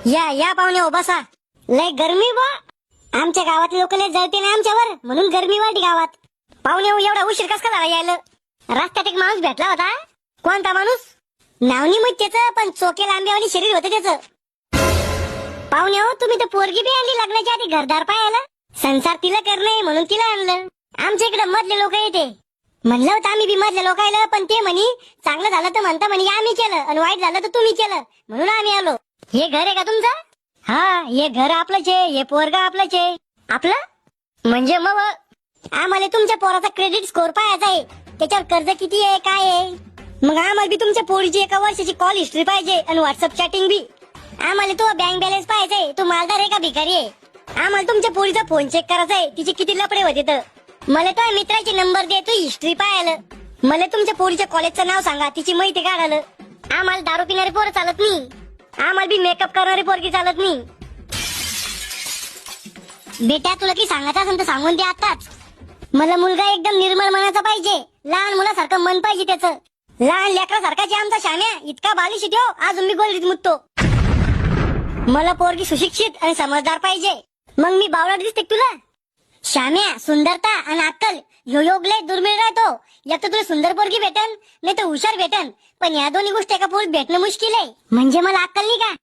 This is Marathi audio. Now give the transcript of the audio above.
या पाहुणे हो बसा. लय गरमी बा. आमच्या गावातले लोक लय जळते ना आमच्यावर, म्हणून गरमी वाढली गावात. पाहुणे हो एवढा उशीर कस का झाला यायला? रस्त्यात एक माणूस भेटला होता. कोणता माणूस? नाव नाही माहित त्याचं, पण चोके लांबेवानी शरीर होतं त्याचं. पाहुणे हो तुम्ही तर पोरगी बी आणली लग्नाच्या आधी घरदार पाहायला. संसार तिला करणे म्हणून तिला आणलं. आमच्या इकडे मधले लोक येते. म्हणलं होतं आम्ही बी मधल्या लोकायला, पण ते म्हणी चांगलं झालं तर म्हणता म्हणे आम्ही केलं आणि वाईट झालं तर तुम्ही केलं, म्हणून आम्ही आलो. हे घर आहे का तुमचं? हा, हे घर आपलंच आहे, हे पोरगा आपलंच आहे. आपलं म्हणजे मग आम्हाला तुमच्या पोराचा क्रेडिट स्कोर पाहायचा आहे. त्याच्यावर कर्ज किती आहे काय आहे. मग आम्हाला बी तुमच्या पोरीची एका वर्षाची कॉल हिस्ट्री पाहिजे आणि व्हॉट्सअप चॅटिंग बी. आम्हाला तो बँक बॅलन्स पाहिजे, तो मालदार आहे का भिकारी आहे. आम्हाला तुमच्या पोरीचा फोन चेक करायचा आहे, तिचे किती लपडे होते तर. मला तो मित्राची नंबर दे, तू हिस्ट्री पाहायला. मला तुमच्या पोरीच्या कॉलेजचं नाव सांगा, तिची माहिती काढायला. आम्हाला दारू पिणारे पोरं चालत नाही. आम्हाला बी मेकअप करणारी पोरगी चालत नाही. बेटा तुला की सांगायचं असेल तर सांगून दे आताच. मला मुलगा एकदम निर्मळ मनाचा पाहिजे, लहान मुलासारखं मन पाहिजे त्याचं. लहान लेकरासारखाची आमचा शाम्या इतका बालिश ठेव, अजून मी गोलरीत मुततो. मला पोरगी सुशिक्षित आणि समजदार पाहिजे. मग मी बावळट दिसते तुला? शाम्या सुंदरता आणि अक्कल ह्यो योग लय दुर्मिळ राहतो. एक तर तुला सुंदर पोरगी भेटन, नाही तर हुशार भेटन, पण या दोन्ही गोष्टी एका पोरीत भेटणं मुश्किल आहे. म्हणजे मला अक्कल नाही का?